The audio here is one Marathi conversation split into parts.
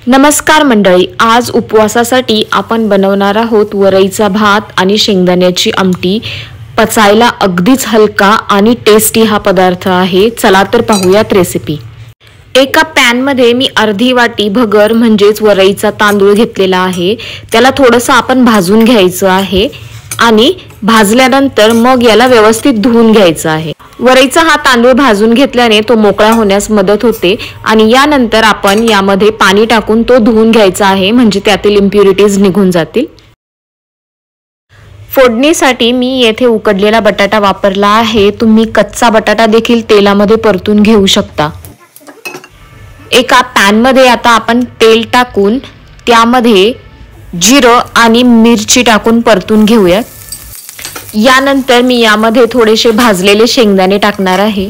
नमस्कार मंडळी, आज उपवासासाठी आपण बनवणार आहोत वरईचा भात आणि शेंगदाण्याची आमटी। पचायला अगदीच हलका आणि टेस्टी हा पदार्थ आहे। चला तर पाहूयात रेसिपी। एका पॅन मध्ये मी अर्धी वाटी भगर म्हणजेच वरईचा तांदूळ घेतलेला आहे। त्याला थोडंसं आपण भाजून घ्यायचं आहे आणि भाजल्यानंतर मग याला व्यवस्थित धुवून घ्यायचं आहे। वरईचा हा तांदूळ भाजून घेतल्याने तो मोकळा होण्यास मदत होते आणि यानंतर आपण यामध्ये पाणी टाकून तो धुवून घ्यायचा आहे, म्हणजे त्यातील इम्प्युरिटीज निघून जातील। फोडणीसाठी मी येथे उकडलेला बटाटा वापरला आहे। तुम्ही कच्चा बटाटा देखील तेलामध्ये परतून घेऊ शकता। एका पॅन मध्ये आता आपण तेल टाकून त्यामध्ये जिरं आणि मिरची टाकून परतून घेऊया। यानंतर मी यामध्ये थोडेसे भाजलेले शेंगदाणे टाकणार आहे।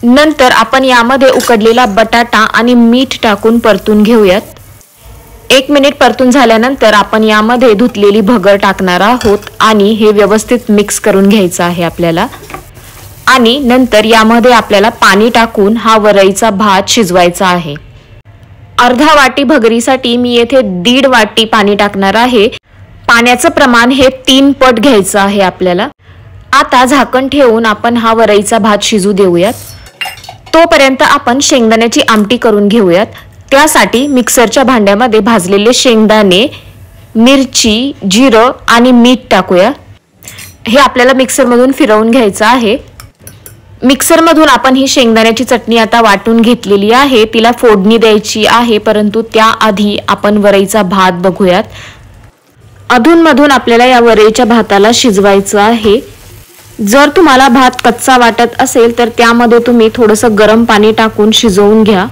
नंतर आपण यामध्ये उकडलेला बटाटा आणि मीठ टाकून परतून घेऊयात। 1 मिनिट परतून झाल्यानंतर आपण यामध्ये धुतलेली भगर टाकणार आहोत आणि हे व्यवस्थित मिक्स करून घ्यायचं आहे आपल्याला। आणि नंतर यामध्ये आपल्याला पाणी टाकून हा वरईचा भात शिजवायचा आहे। अर्धा वाटी भगरीसाठी मी येथे 1.5 वाटी पाणी टाकणार आहे। पाण्याचं प्रमाण हे 3 पट घ्यायचं आहे आपल्याला। आता झाकण ठेवून आपण हा वरईचा भात शिजू देऊयात। तोपर्यंत आपण शेंगदाण्याची आमटी करून घेऊयात। त्यासाठी मिक्सरच्या भांड्यामध्ये भाजलेले शेंगदाणे, मिरची, जिरं आणि मीठ टाकूया। हे आपल्याला मिक्सरमधून फिरवून घ्यायचं आहे। मिक्सरमधून आपण ही शेंगदाण्याची चटणी आता वाटून घेतलेली आहे, तिला फोडणी द्यायची आहे, परंतु त्याआधी आपण वरईचा भात बघूयात। अधूनमधून आपल्याला या वरईच्या भाताला शिजवायचं आहे। जर तुम्हाला भात कच्चा वाटत असेल तर त्यामध्ये तुम्ही थोडंसं गरम पाणी टाकून शिजवून घ्या।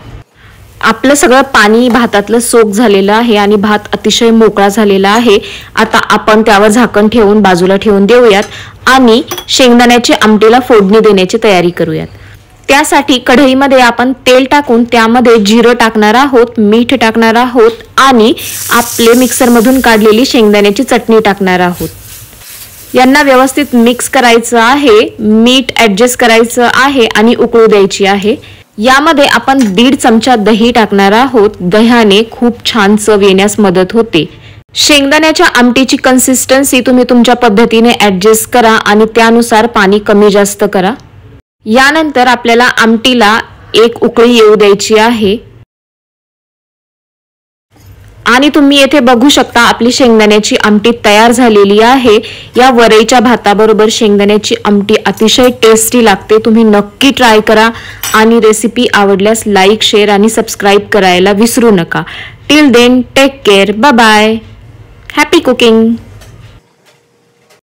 आपलं सगळं पाणी भातातलं सोक झालेलं आहे आणि भात अतिशय मोकळा झालेला आहे। आता आपण त्यावर झाकण ठेवून बाजूला ठेवून देऊयात आणि शेंगदाण्याची आमटीला फोडणी देण्याची तयारी करूयात। त्यासाठी कढईमध्ये आपण तेल टाकून त्यामध्ये जिरं टाकणार आहोत, मीठ टाकणार आहोत आणि आपले मिक्सरमधून काढलेली शेंगदाण्याची चटणी टाकणार आहोत। यांना व्यवस्थित मिक्स करायचं आहे, मीठ ॲडजस्ट करायचं आहे आणि उकळू द्यायची आहे। यामध्ये आपण 1.5 चमचा दही टाकणार आहोत। दह्याने खूप छान चव येण्यास मदत होते। शेंगदाण्याच्या आमटीची कन्सिस्टन्सी तुम्ही तुमच्या पद्धतीने ॲडजस्ट करा आणि त्यानुसार पाणी कमी जास्त करा। यानंतर आपल्याला आमटीला 1 उकळी येऊ द्यायची आहे आणि तुम्ही येथे बघू शकता आपली शेंगदाण्याची आमटी तयार झालेली आहे। या वरईच्या भाताबरोबर शेंगदाण्याची आमटी अतिशय टेस्टी लागते। तुम्ही नक्की ट्राय करा आणि रेसिपी आवडल्यास लाईक, शेअर आणि सबस्क्राइब करायला विसरू नका। Till then take care, bye bye, happy cooking.